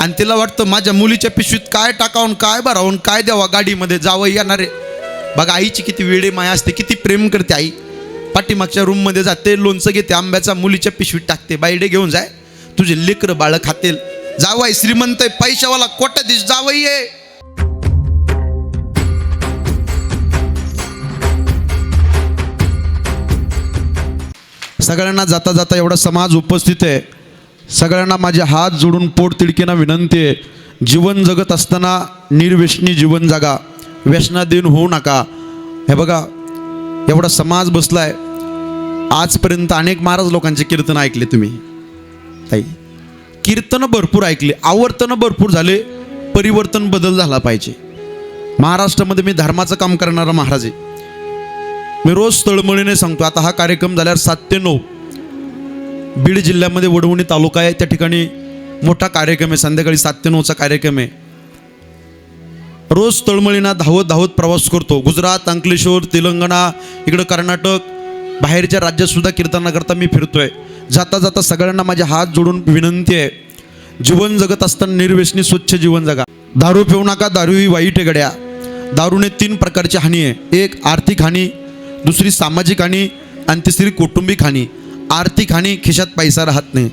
आणि तिला वाटतं माझ्या मुलीच्या पिशवीत काय टाकावून काय भरावून काय द्यावा, गाडीमध्ये जावं येणारे. बघा आईची किती वेडे माया असते, किती प्रेम करते आई. पाठीमागच्या रूममध्ये जाते, लोणचं घेते आंब्याचा, मुलीच्या पिशवीत टाकते, बाईडे घेऊन जाय, तुझे लेकरं बाळ खातील. जावई श्रीमंत पैशावाला कोट्याधीश जावई आहे. सगळ्यांना जाता जाता एवढा समाज उपस्थित आहे, सगळ्यांना माझे हात जोडून पोट तिडकीनं विनंती आहे, जीवन जगत असताना निर्व्यसनी जीवन जगा, व्यसनाधीन होऊ नका. हे बघा एवढा समाज बसलाय. आजपर्यंत अनेक महाराज लोकांचे कीर्तन ऐकले तुम्ही ताई, कीर्तन भरपूर ऐकले, आवर्तन भरपूर झाले, परिवर्तन बदल झाला पाहिजे. महाराष्ट्रामध्ये मी धर्माचं काम करणारा महाराज आहे. मी रोज तळमळीने सांगतो. आता हा कार्यक्रम झाल्यावर 7 ते 9 बीड जिल्ह्यामध्ये वडवणी तालुका आहे, त्या ठिकाणी मोठा कार्यक्रम आहे, संध्याकाळी 7 ते 9चा कार्यक्रम आहे. रोज तळमळीना धावत धावत प्रवास करतो. गुजरात, अंकलेश्वर, तेलंगणा, इकडं कर्नाटक, बाहेरच्या राज्यात सुद्धा कीर्तनाकरता मी फिरतोय. जाता जाता सगळ्यांना माझे हात जोडून विनंती आहे, जीवन जगत असताना निर्व्यसनी स्वच्छ जीवन जगा. दारू पिऊ नका, दारू ही वाईट आहे गड्या. दारूने 3 प्रकारची हानी आहे. एक आर्थिक हानी, दुसरी सामाजिक हानी आणि तिसरी कौटुंबिक हानी. आर्थिक हानी खिशात पैसा राहत नाही,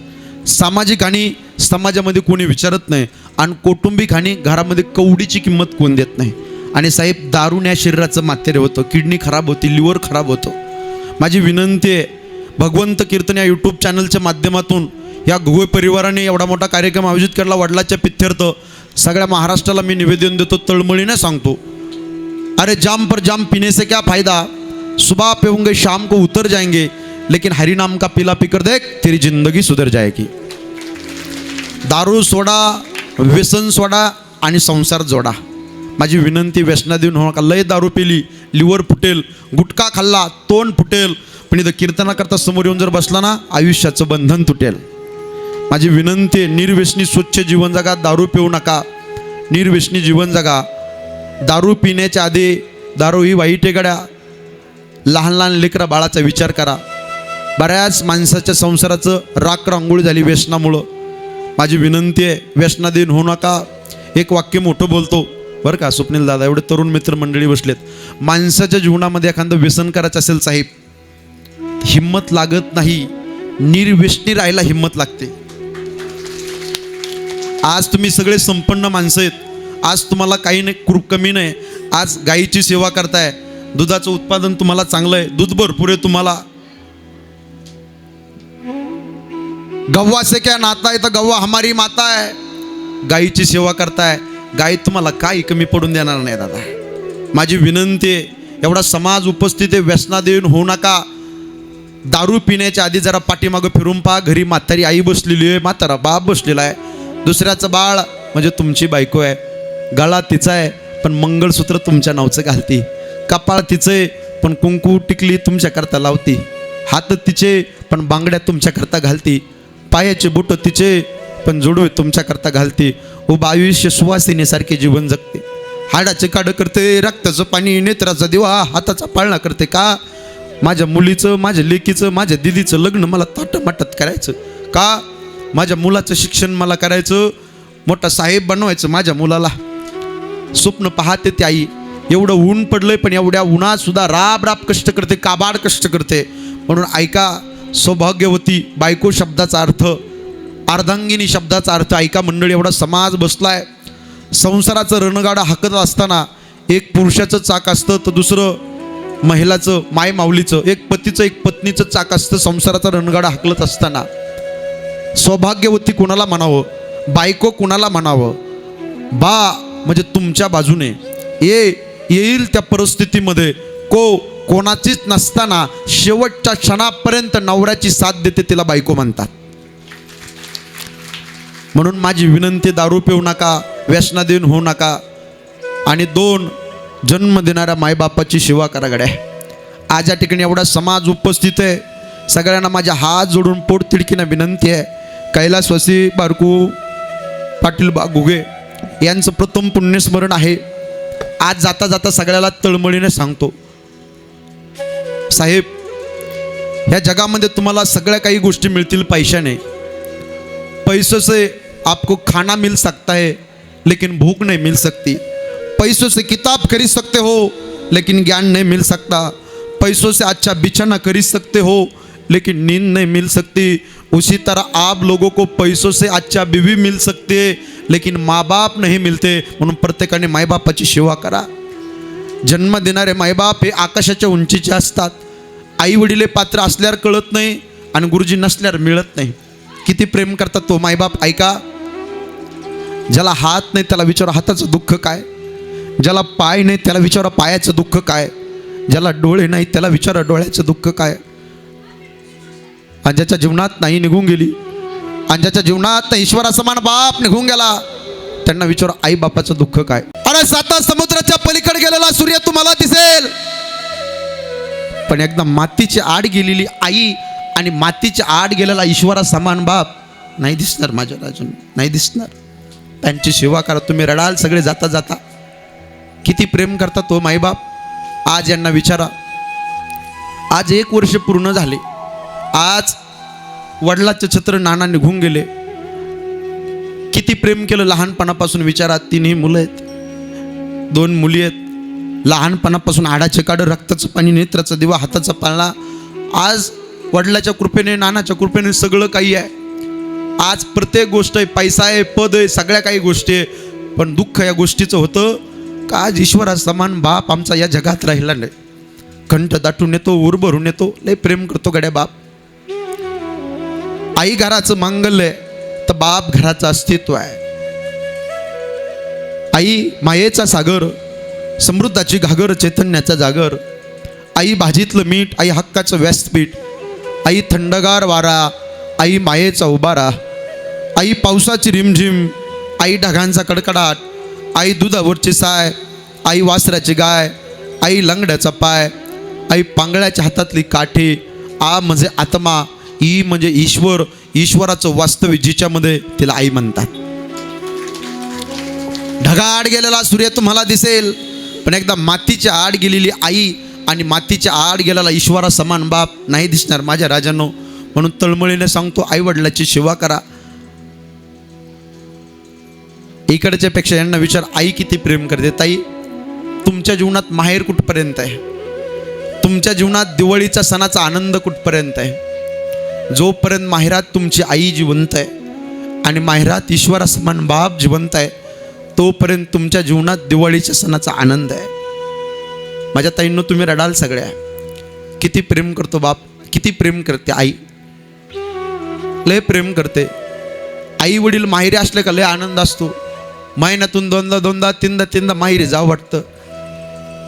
सामाजिक हानी समाजामध्ये कोणी विचारत नाही, आणि कौटुंबिक हानी घरामध्ये कवडीची किंमत कोण देत नाही. आणि साहेब दारूने शरीराचं मातेरे होतं, किडनी खराब होती, लिव्हर खराब होतं. माझी विनंती आहे, भगवंत कीर्तन या यूट्यूब चॅनलच्या माध्यमातून या घुगे परिवाराने एवढा मोठा कार्यक्रम आयोजित केला वडिलाच्या पित्यर्थ. सगळ्या महाराष्ट्राला मी निवेदन देतो, तळमळीने सांगतो, अरे जाम पर जाम पीने से क्या फ़ायदा, सुबह पीऊंगे शाम को उतर जाएंगे, लेकिन हरि नाम का पीला पीकर देख तेरी जिंदगी सुधर जाएगी. दारू सोडा, व्यसन सोडा आणि संसार जोडा. माझी विनंती, व्यसनाधीन होऊ नका. लय दारू पिली लिव्हर फुटेल, गुटखा खाल्ला तोंड फुटेल, पण इथं कीर्तनाकरता समोर येऊन जर बसला ना आयुष्याचं बंधन तुटेल. माझी विनंती, निर्व्यसनी स्वच्छ जीवन जगा, दारू पिऊ नका, निर्व्यसनी जीवन जगा. दारू पिण्याच्या आधी, दारू ही वाईट आहे गड्या. लहान लहान लेकरा बाळाचा विचार करा. बऱ्याच माणसाच्या संसाराचं राख रांगोळी झाली व्यसनामुळं. माझी विनंती आहे, व्यसनाधीन होऊ नका. एक वाक्य मोठं बोलतो बरं का स्वप्नील दादा, एवढे तरुण मित्रमंडळी बसलेत. माणसाच्या जीवनामध्ये एखादं व्यसन करायचं असेल साहेब, हिम्मत लागत नाही, निर्व्यसनी राहायला हिम्मत लागते. आज तुम्ही सगळे संपन्न माणसं आहेत, आज तुम्हाला काही नाही कमी नाही. आज गाईची सेवा करताय, दुधाचं उत्पादन तुम्हाला चांगलं आहे, दूध भरपूर आहे तुम्हाला. गव्वा से क्या नाता है, तर गव्वा हमारी माता है. गाईची सेवा करताय, गाय तुम्हाला काही कमी पडून देणार नाही दादा. माझी विनंती आहे, एवढा समाज उपस्थित आहे, व्यसनाधीन होऊ नका. दारू पिण्याच्या आधी जरा पाठीमागं फिरून पहा, घरी म्हातारी आई बसलेली आहे, म्हातारा बाप बसलेला आहे, दुसऱ्याचं बाळ म्हणजे तुमची बायको आहे, गळा तिचा आहे पण मंगळसूत्र तुमच्या नावचं घालती, कपाळ तिचे पण कुंकू टिकली तुमच्याकरता लावती, हात तिचे पण बांगड्या तुमच्याकरता घालती, पायाचे बोट तिचे पण जोडवे तुमच्याकरता घालती. उभं आयुष्य सुवासिनीसारखे जीवन जगते, हाडाचे काढ करते, रक्ताचं पाणी, नेत्राचा दिवा, हाताचा पाळणा करते. का? माझ्या मुलीचं, माझ्या लेकीचं, माझ्या दिदीचं लग्न मला ताटमाटात करायचं. का? माझ्या मुलाचं शिक्षण मला करायचं, मोठा साहेब बनवायचं माझ्या मुलाला. स्वप्न पाहते ती आई. एवढं ऊन पडलंय पण एवढ्या उन्हात सुद्धा राब राब कष्ट करते, काबाड कष्ट करते. म्हणून ऐका, सौभाग्यवती बायको शब्दाचा अर्थ, अर्धांगिनी शब्दाचा अर्थ ऐका मंडळी. एवढा समाज बसलाय, संसाराचं रणगाडा हाकत असताना एक पुरुषाचं चाक असतं तर दुसरं महिलाचं, माय माऊलीचं, एक पतीचं एक पत्नीचं चाक असतं संसाराचा रणगाडा हाकलत असताना. सौभाग्यवती कुणाला म्हणावं, बायको कुणाला म्हणावं? बा म्हणजे तुमच्या बाजूने येईल त्या परिस्थितीमध्ये कोणाचीच नसताना शेवटच्या क्षणापर्यंत नवऱ्याची साथ देते, तिला बायको म्हणतात. म्हणून माझी विनंती, दारू पिऊ नका, व्यसनाधीन होऊ नका, आणि 2 जन्म देणाऱ्या मायबापाची सेवा करा गड्या. आज या ठिकाणी एवढा समाज उपस्थित आहे, सगळ्यांना माझ्या हात जोडून पोट तिडकीनं विनंती आहे, कैलासवासी बारकू पाटील घुगे यांचं प्रथम पुण्यस्मरण आहे. आज जाता जाता सगळ्याला तळमळीने सांगतो, साहेब ह्या जगामध्ये तुम्हाला सगळ्या काही गोष्टी मिळतील पैशाने. पैसे से आपको खाना मिल सकता है लेकिन भूख नहीं मिल सकती। पैसों से किताब खरीद सकते हो लेकिन ज्ञान नहीं मिल सकता। पैसों से अच्छा बिछाना खरीद सकते हो लेकिन नींद नहीं मिल सकती। उसी तरह आप लोगों को पैसों से अच्छा बीवी मिल सकते लेकिन माँ बाप नहीं मिलते। म्हणून प्रत्येकाने मायबापाची सेवा करा। जन्म देणारे मायबाप हे आकाशाच्या उंचीचे असतात। आई वडील पात्र असल्यावर कळत नाही आणि गुरुजी नसल्यावर मिळत नाही। किती प्रेम करतात तो मायबाप ऐका। ज्याला हात नाही त्याला विचारा हाताचं दुःख काय, ज्याला पाय नाही त्याला विचारा पायाचं दुःख काय, ज्याला डोळे नाही त्याला विचारा डोळ्याचं दुःख काय। आणि ज्याच्या जीवनात नाही निघून गेली आणि ज्याच्या जीवनात ईश्वरासमान बाप निघून गेला त्यांना विचारा आई बापाचं दुःख काय। अरे 7 समुद्राच्या पलीकडे गेलेला सूर्य तुम्हाला दिसेल, पण एकदा मातीची आड गेलेली आई आणि मातीच्या आड गेलेला ईश्वरा समान बाप नाही दिसणार माझ्या राजून, नाही दिसणार। त्यांची सेवा करा। तुम्ही रडाल सगळे जाता जाता। किती प्रेम करता तो माईबाप। आज यांना विचारा। आज 1 वर्ष पूर्ण झाले। आज वडिलाचे छत्र नाना निघून गेले। किती प्रेम केलं लहानपणापासून विचारा। 3 मुलं आहेत, 2 मुली आहेत। लहानपणापासून आडाचे काढ, रक्ताचं पाणी, नेत्राचा दिवा, हाताचा पाळणा। आज वडिलाच्या कृपेने नानाच्या कृपेने सगळं काही आहे। आज प्रत्येक गोष्ट आहे, पैसा आहे, पद आहे, सगळ्या काही गोष्टी आहे। पण दुःख या गोष्टीचं होतं का आज ईश्वरा समान बाप आमचा या जगात राहिला नाही। कंठ दाटून येतो, उर भरून येतो, लय प्रेम करतो गड्या बाप। आई घराचं मांगल्य आहे तर बाप घराचं अस्तित्व आहे। आई मायेचा सागर, समृद्धाची घागर, चैतन्याचा जागर। आई भाजीतलं मीठ, आई हक्काचं व्यासपीठ, आई थंडगार वारा, आई मायेचा उबारा। आई पावसाची रिमझिम, आई ढगांचा कडकडाट, आई दुधावरची साय, आई वासराची गाय, आई लंगड्याचा पाय, आई पांगळ्याच्या हातातली काठी। आ म्हणजे आत्मा, ई म्हणजे ईश्वर, ईश्वराचं वास्तविक जिच्यामध्ये तिला आई म्हणतात। ढगाआड गेलेला सूर्य तुम्हाला दिसेल, पण एकदा मातीच्या आड गेलेली आई आणि मातीच्या आड गेलेला ईश्वरा समान बाप नाही दिसणार माझ्या राजांनो। म्हणून तळमळीने सांगतो आई वडिलाची सेवा करा। इकडच्या पेक्षा यांना विचार आई किती प्रेम करते। ताई तुमच्या जीवनात माहेर कुठपर्यंत आहे, तुमच्या जीवनात दिवाळीचा सणाचा आनंद कुठपर्यंत आहे। जोपर्यंत माहेरात तुमची आई जिवंत आहे आणि माहेरात ईश्वरा समान बाप जिवंत आहे तोपर्यंत तुमच्या जीवनात दिवाळीच्या सणाचा आनंद आहे। माझ्या ताईंनो तुम्ही रडाल सगळ्या। किती प्रेम करतो बाप, किती प्रेम करते आई, लय प्रेम करते। आई वडील माहेरी असले का लय आनंद असतो। महिन्यातून 2दा 3दा माहेरी जावं वाटतं।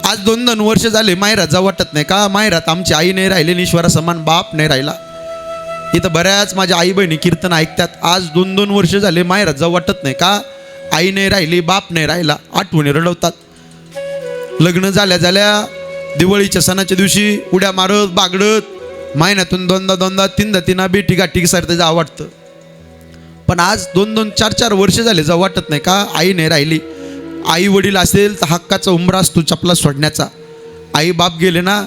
आज 2 वर्ष झाले माहेरात जावं वाटत नाही का? माहेरात आमची आई नाही राहिली, ईश्वरा समान बाप नाही राहिला। इथं बऱ्याच माझ्या आई बहिणी कीर्तन ऐकतात। आज 2 वर्ष झाले माहेरात जावं वाटत नाही का? आई नाही राहिली, बाप नाही राहिला, आठवणी रडवतात। लग्न झाल्या दिवाळीच्या सणाच्या दिवशी उड्या मारत बागडत महिन्यातून 2दा 3दा बेटी गाठी सारखं जावं वाटतं। पण आज 2 4 वर्ष झाले जावं वाटत नाही का? आई नाही राहिली। आई वडील असेल तर हक्काचा उंबरा असतो चपला सोडण्याचा। आई बाप गेले ना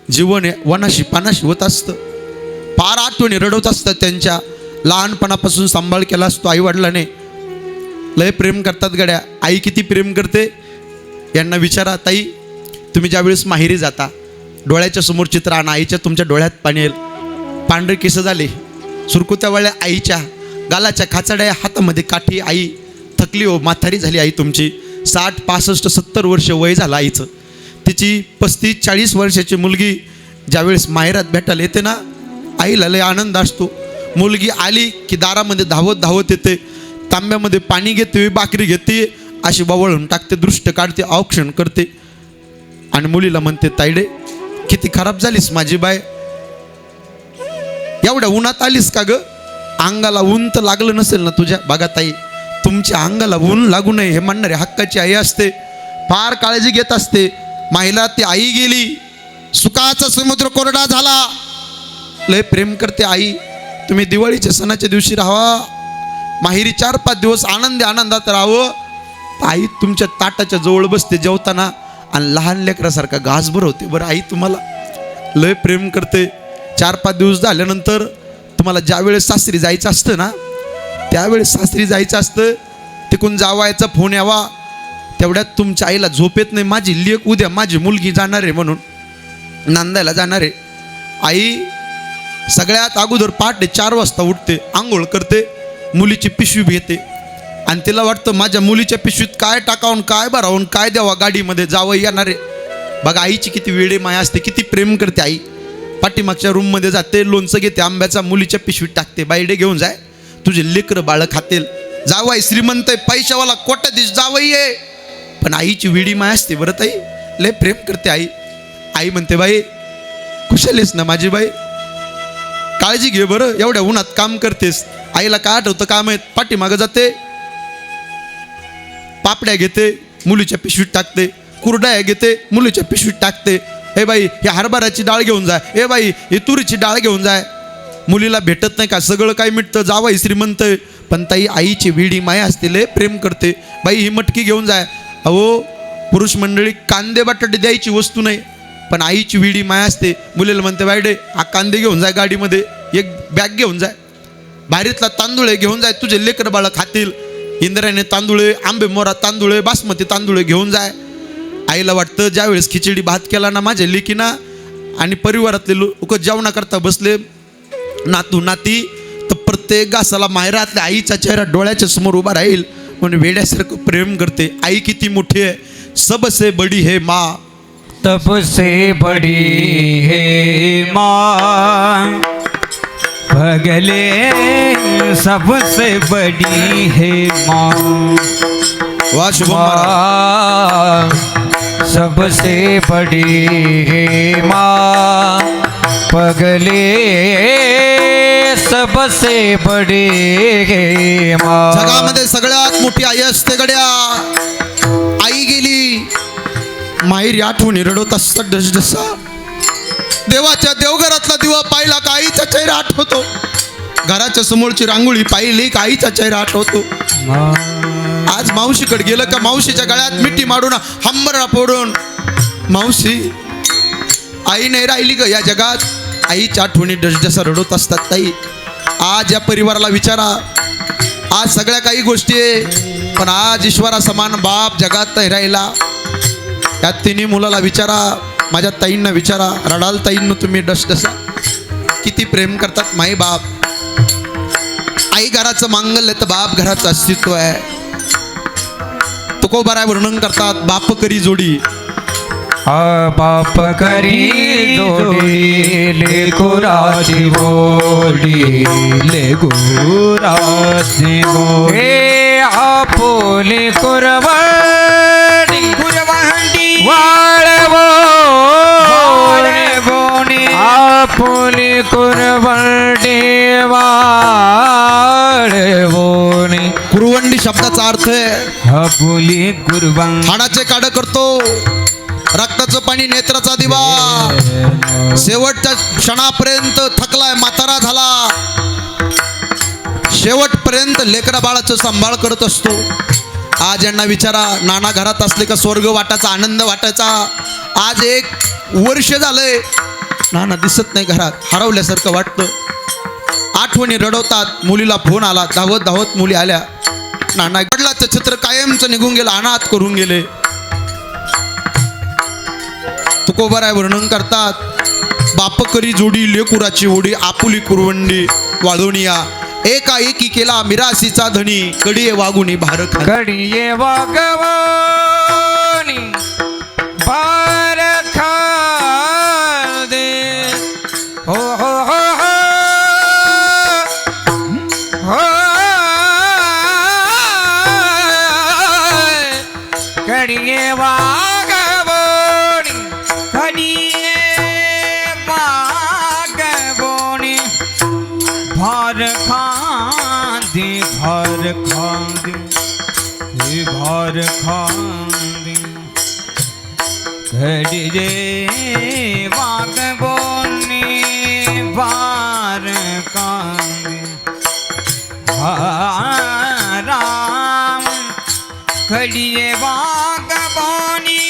जीवन वनाशी पानाशी होत असतं। फार आठवणी रडवत असतात त्यांच्या। लहानपणापासून सांभाळ केला असतो आई वडिलाने। लय प्रेम करतात गड्या। आई किती प्रेम करते यांना विचारा। ताई तुम्ही ज्यावेळेस माहेरी जाता डोळ्याच्या समोर चित्र आणा, आईच्या तुमच्या डोळ्यात पाणी येईल। पांढरे केस झाले, सुरकुत्या वळल्या आईच्या, गालाच्या खाचड्या, हातामध्ये काठी। आई थकली हो, म्हातारी झाली आई तुमची। 60 65 70 वर्ष वय झालं आईचं। तिची 35 40 वर्षाची मुलगी ज्यावेळेस माहेरात भेटायला येते ना आईला लय आनंद असतो। मुलगी आली की दारामध्ये धावत धावत येते, तांब्यामध्ये पाणी घेते, भाकरी घेते, अशी वळून टाकते, दृष्ट काढते, औक्षण करते आणि मुलीला म्हणते ताईडे किती खराब झालीस माझी बाय, एवढ्या उन्हात आलीस का ग? अंगाला ऊन तर लागलं नसेल ना तुझ्या? बघा ताई तुमच्या अंगाला ऊन लागू नये हे म्हणणारे हक्काची आई असते। फार काळजी घेत असते। महिला ती आई गेली, सुखाचा समुद्र कोरडा झाला। लय प्रेम करते आई। तुम्ही दिवाळीच्या सणाच्या दिवशी राहावा, माहेरी 4-5 दिवस आनंदात राहावं। आई तुमच्या ताटाच्या जवळ बसते जेवताना आणि लहान लेकरासारखा घास भरवते। बरं आई तुम्हाला लय प्रेम करते। 4-5 दिवस झाल्यानंतर तुम्हाला ज्या वेळेस सासरी जायचं असतं ना त्यावेळेस सासरी जायचं असतं, तिकून जावायचा फोन यावा, तेवढ्यात तुमच्या आईला झोप येत नाही, माझी लेक उद्या माझी मुलगी जाणार आहे म्हणून नांदायला जाणार आहे. आई सगळ्यात अगोदर पहाटे 4 वाजता उठते, आंघोळ करते, मुलीची पिशवी घेते आणि तिला वाटतं माझ्या मुलीच्या पिशवीत काय टाकावून काय भरावून काय द्यावा, गाडीमध्ये जावं येणार आहे. बघा आईची किती वेडे माया असते, किती प्रेम करते आई. पाठीमागच्या रूममध्ये जाते, लोणचं घेते आंब्याचा, मुलीच्या पिशवीत टाकते, बाईडे घेऊन जाय, तुझे लेकरं बाळं खातील. जावाई श्रीमंत आहे, पैशावाला कोट्याधीश जावई आहे, पण आईची वेडी माया असते बरं ताई, लय प्रेम करते आई. आई म्हणते बाई कुशलेस ना माझी बाई, काळजी घे बरं, एवढ्या उन्हात काम करतेस. आईला काय आठवतं काम आहे, पाठीमागं जाते, पापड्या घेते, मुलीच्या पिशवीत टाकते, कुरड्या घेते, मुलीच्या पिशवीत टाकते. हे बाई हे हरभऱ्याची डाळ घेऊन जाय, हे बाई हे तुरीची डाळ घेऊन जाय. मुलीला भेटत नाही का, सगळं काही मिळतं, जावई श्रीमंत आहे, पण ताई आईची वेडी माया असते, लय प्रेम करते. बाई ही मटकी घेऊन जाय. अहो पुरुष मंडळी कांदे बटाटे द्यायची वस्तू नाही, पण आईची वेडी माया असते. मुलीला म्हणते बाईडे हा कांदे घेऊन जाय, गाडीमध्ये एक बॅग घेऊन जाय, भारीतला तांदूळ घेऊन जाय, तुझे लेकर बाळं खातील. इंद्रायणी तांदूळे, आंबे मोरा तांदूळे, बासमती तांदूळे घेऊन जाय. आईला वाटतं ज्यावेळेस खिचडी भात केला ना माझ्या लेकीना आणि परिवारातले लोक जेवणाकरता बसले, नातू नाती, तर प्रत्येक घासाला माहेरातल्या आईचा चेहरा डोळ्याच्या समोर उभा राहील म्हणून वेड्यासारखं प्रेम करते. आई किती मोठी आहे, सबसे बडी है माँ, सबसे बड़ी है माँ, पगले सबसे बड़ी है माँ, वाह शुभम महाराज. सबसे बड़ी है माँ, पगले सबसे बड़ी है माँ. जगामध्ये सगळ्यात मोठी आई असते गड्या. आई गेली माहेरी आठवणी रडवत असतात डसडसा. देवाच्या देवघरातला दिवा पाहिला का आईचा चेहरा आठवतो, घराच्या समोरची रांगोळी पाहिली का आईचा चेहरा आठवतो. आज मावशीकडे गेलं का मावशीच्या गळ्यात मिठी मारून हंबरा फोडून, मावशी आई नाही राहिली ग या जगात, आईच्या आठवणी डसडसा रडवत असतात. ताई आज या परिवाराला विचारा, आज सगळ्या काही गोष्टी आहे, पण आज ईश्वरा समान बाप जगात नाही राहिला. त्या तिन्ही मुलाला विचारा, माझ्या ताईंना विचारा, रडाल ताईंना तुम्ही डसडसा, किती प्रेम करतात माई बाप. आई घराचं मांगल्य तर बाप घराचं अस्तित्व आहे. तुकोबाराय वर्णन करतात, बाप करी जोडी, बाप करी जोडी, लेकुराची बोडी, लेकुराची बोडी, हे आपुली कुरवाडी, कुरवाडी वाळवो, वाळवोनी, आपुली कुरवाडी वाळवोनी. कुरवंडी शब्दाचा अर्थ आहे आपुली कुरवंडी, हाडाचे काढ करतो, रक्ताचं पाणी नेत्राचा दिवा, शेवटच्या क्षणापर्यंत थकलाय, म्हातारा झाला, शेवटपर्यंत लेकरा बाळाचं सांभाळ करत असतो. आज यांना विचारा, नाना घरात असले का स्वर्ग वाटायचा, आनंद वाटायचा. आज 1 वर्ष झालंय नाना दिसत नाही घरात, हरवल्यासारखं वाटतं. आठवणी रडवतात. मुलीला फोन आला, धावत धावत मुली आल्या, नाना वडिलाचं चित्र कायमचं निघून गेलं, अनाथ करून गेले. तुकोबाराय वर्णन करतात, बाप करी जोडी, लेकुराची ओढी, आपुली कुरवंडी वाळवणिया, एका एकी केला मिरासीचा धनी, कडिये वागुनी भार खांदी. कडिये वागवणी भार खांदे, हो हो हो हो, कडिये वागवणी, कडिये वागवणी भार खांदे, भार खांदे, हे भार खांदे, कडिये वागवणी भार खांदे, राम कडिये वागवणी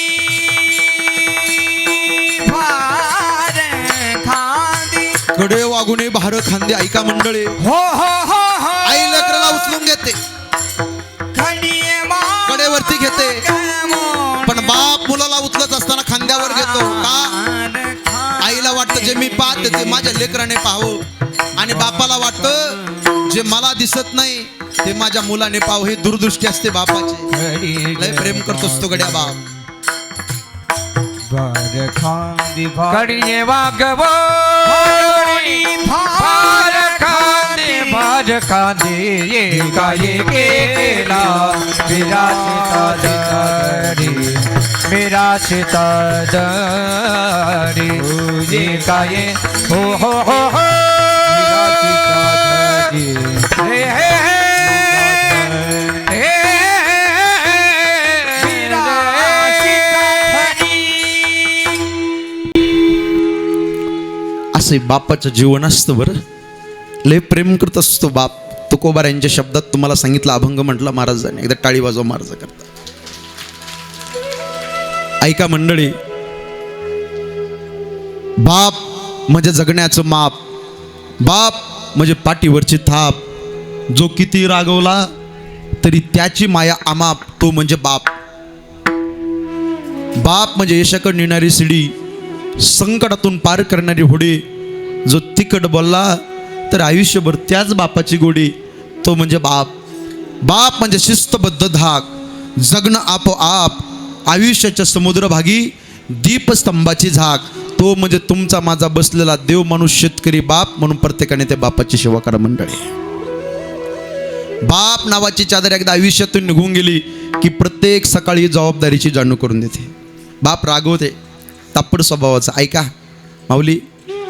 भार खांदे, कडे वागुने भार खांदे. ऐका मंडळी, हो हो हो हो, आई लेकराला उचलून घेते, खडिये कडेवरती घेते. पण बाप मुलाला उचलत असताना खांद्यावर घेतो का? आईला वाटतं जे मी पाहते ते माझ्या लेकराने पाहावं, आणि बापाला वाटतं जे मला दिसत नाही ते माझ्या मुलाने पाहावं. ही दूरदृष्टी असते बापाची. लय प्रेम करतोस तो गड्या बाप. खडिये वागवोनी भार खांदे भार खांदे ये गाये केला मेरा मेरा सितारी ये गाये हो हे हे असे बापाचं जीवन असतं बरं. लय प्रेम करत असतो बाप. तुकोबार यांच्या शब्दात तुम्हाला सांगितलं, अभंग म्हटला महाराजांनी. एकदा टाळी वाजवा महाराज करता. ऐका मंडळी, बाप म्हणजे जगण्याचं माप, बाप म्हणजे पाठीवरची थाप. जो किती रागवला तरी त्याची माया अमाप, तो म्हणजे बाप. बाप म्हणजे यशाकडे नेणारी शिडी, संकटातून पार करणारी होडी. जो तिखट बोलला तर आयुष्यभर त्याच बापाची गोडी, तो म्हणजे बाप. बाप म्हणजे शिस्तबद्ध धाक, जगणं आपोआप आयुष्याच्या समुद्रभागी दीपस्तंभाची झाक. तो म्हणजे तुमचा माझा बसलेला देव माणूस शेतकरी बाप. म्हणून प्रत्येकाने त्या बापाची सेवा करा मंडळी. बाप नावाची चादर एकदा आयुष्यातून निघून गेली की प्रत्येक सकाळी जबाबदारीची जाणीव करून देते. बाप रागवते, तापड स्वभावाचा. ऐका माऊली,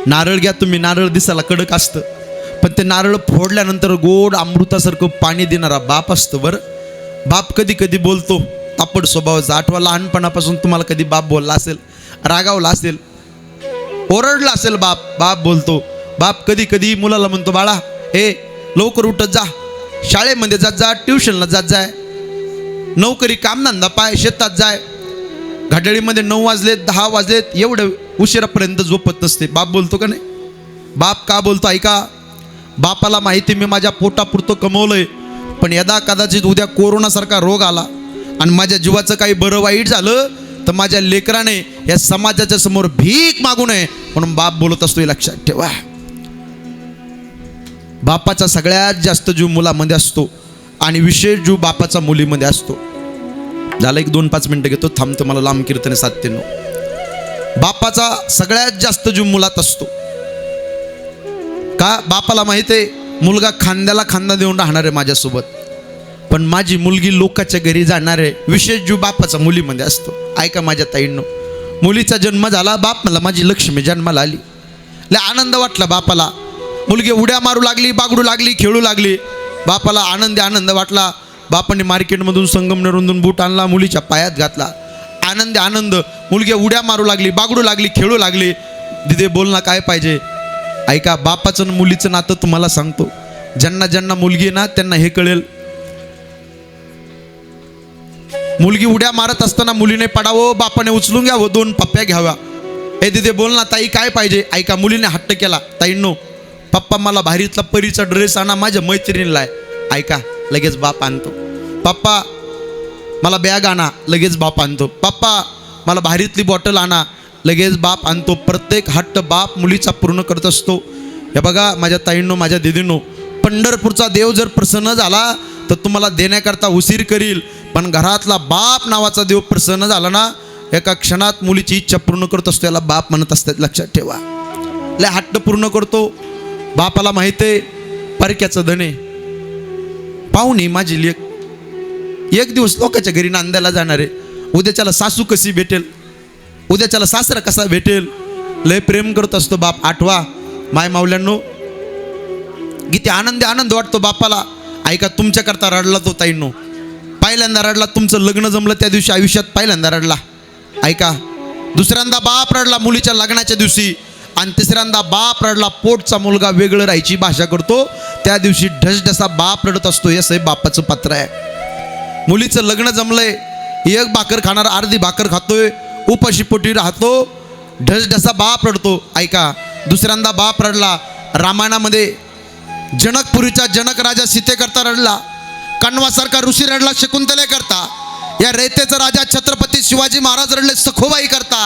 नारळ घ्या तुम्ही. नारळ दिसायला कडक असतं, पण ते नारळ फोडल्यानंतर गोड अमृतासारखं पाणी देणारा बाप असतं बरं. बाप कधी कधी बोलतो, तापड स्वभावाचा. आठवा लहानपणापासून तुम्हाला कधी बाप बोलला असेल, रागावला असेल, ओरडला असेल बाप. बाप बोलतो. बाप कधी कधी मुलाला म्हणतो, बाळा हे लवकर उठत जा, शाळेमध्ये जात जा, ट्युशनला जात जाय, नोकरी कामधंदा पाय, शेतात जाय. घड्याळीमध्ये 9 वाजलेत 10 वाजलेत एवढं उशिरापर्यंत झोपत नसते. बाप बोलतो का नाही? बाप का बोलतो? ऐका, बापाला माहिती मी माझ्या पोटापुरतं कमवलंय, पण यदा कदाचित उद्या कोरोनासारखा रोग आला आणि माझ्या जीवाचं काही बरं वाईट झालं तर माझ्या लेकराने या समाजाच्या समोर भीक मागू नये, म्हणून बाप बोलत असतो. हे लक्षात ठेवा. बापाचा सगळ्यात जास्त जीव मुलामध्ये असतो आणि विशेष जीव बापाचा मुलीमध्ये असतो. झालं, 1-2-5 मिनटं घेतो, थांबतो, मला लांब कीर्तने साधते नो. बापाचा सगळ्यात जास्त जीव मुलात असतो का? बापाला माहित आहे मुलगा खांद्याला खांदा देऊन राहणार आहे माझ्यासोबत, पण माझी मुलगी लोकाच्या घरी जाणार आहे. विशेष जीव बापाचा मुलीमध्ये असतो. ऐका माझ्या ताईंनो, मुलीचा जन्म झाला, बाप म्हणला माझी लक्ष्मी जन्माला आली. लय आनंद वाटला बापाला. मुलगी उड्या मारू लागली, बागडू लागली, खेळू लागली. बापाला आनंद वाटला. बापाने मार्केटमधून संगमनेरमधून बूट आणला, मुलीच्या पायात घातला. आनंद. मुलगी उड्या मारू लागली, बागडू लागली, खेळू लागली. दिदे बोल ना, काय पाहिजे? ऐका, बापाचं आणि मुलीचं नातं तुम्हाला सांगतो. ज्यांना ज्यांना मुलगी आहे ना त्यांना हे कळेल. मुलगी उड्या मारत असताना मुलीने पडावं, बापाने उचलून घ्यावं, 2 पप्प्या घ्याव्या. हे दिदे बोल ना, ताई काय पाहिजे? ऐका, मुलीने हट्ट केला, ताईंनो पप्पा मला भारीतला परीचा ड्रेस आणा, माझ्या मैत्रिणीला आहे. ऐका, लगेच बाप आणतो. पप्पा मला बॅग आणा, लगेच बाप आणतो. पप्पा मला भारीतली बॉटल आणा, लगेच बाप आणतो. प्रत्येक हट्ट बाप मुलीचा पूर्ण करत असतो. हे बघा माझ्या ताईंनो, माझ्या दिदींनो, पंढरपूरचा देव जर प्रसन्न झाला तर तुम्हाला देण्याकरता उशीर करील, पण घरातला बाप नावाचा देव प्रसन्न झाला ना, एका क्षणात मुलीची इच्छा पूर्ण करत असतो. याला बाप म्हणत असतात, लक्षात ठेवा. लय हट्ट पूर्ण करतो. बापाला माहित आहे परक्याचं धने पाहुणी माझी लेक, एक दिवस लोकांच्या घरी नांदायला जाणार आहे. उद्याच्याला सासू कशी भेटेल, उद्याच्याला सासरा कसा भेटेल. लय प्रेम करत असतो बाप. आठवा माय मावल्यांनो, किती आनंद वाटतो बापाला. ऐका, तुमच्याकरता रडला तो ताईंनो. पहिल्यांदा रडला, तुमचं लग्न जमलं त्या दिवशी आयुष्यात पहिल्यांदा रडला. ऐका, दुसऱ्यांदा बाप रडला मुलीच्या लग्नाच्या दिवशी, आणि तिसऱ्यांदा बाप रडला पोटचा मुलगा वेगळं राहायची भाषा करतो त्या दिवशी. ढसढसा बाप रडत असतो. हे साहेब बापाचं पात्र आहे. मुलीचं लग्न जमलंय, 1 भाकर खाणार, अर्धी भाकर खातोय, उपाशी पोटी राहतो, ढसढसा बाप रडतो. ऐका, दुसऱ्यांदा बाप रडला. रामायणामध्ये जनकपुरीचा जनक राजा सीतेकरता रडला, कण्वासारखा ऋषी रडला शकुंतले करता, या रयतेचा राजा छत्रपती शिवाजी महाराज रडले सखोबाई करता.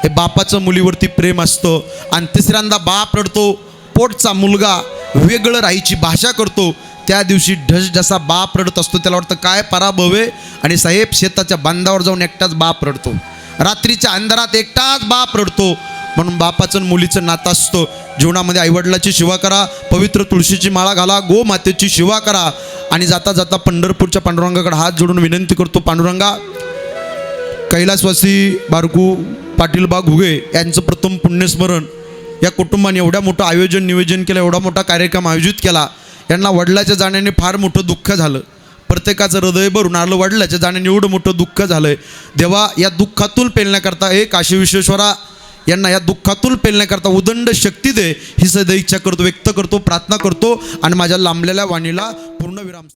हे बापाचं मुलीवरती प्रेम असतं. आणि तिसऱ्यांदा बाप रडतो, पोटचा मुलगा वेगळं राहायची भाषा करतो. त्या दिवशी ढस जसा बाप रडत असतो त्याला वाटतं काय पराभव आहे. आणि साहेब शेताच्या बांधावर जाऊन एकटाच बाप रडतो, रात्रीच्या अंधारात एकटाच बाप रडतो. म्हणून बापाचं आणि मुलीचं नातं असतं. जीवनामध्ये आईवडिलाची सेवा करा, पवित्र तुळशीची माळा घाला, गोमातेची सेवा करा. आणि जाता जाता पंढरपूरच्या पांडुरंगाकडे हात जोडून विनंती करतो, पांडुरंगा, कैलासवासी बारकू पाटील बा घुगे यांचं प्रथम पुण्यस्मरण, या कुटुंबाने एवढ्या मोठं आयोजन नियोजन केलं, एवढा मोठा कार्यक्रम आयोजित केला. यांना वडिलाच्या जाण्याने फार मोठं दुःख झालं. प्रत्येकाचं हृदय भरून आलं, वडिलाच्या जाण्याने एवढं मोठं दुःख झालंय. देवा, या दुःखातून पेलण्याकरता हे काशी विश्वेश्वरा यांना या दुःखातून पेलण्याकरता उदंड शक्ती दे, ही सदैव इच्छा करतो, व्यक्त करतो, प्रार्थना करतो. आणि माझ्या लांबलेल्या वाणीला पूर्णविराम.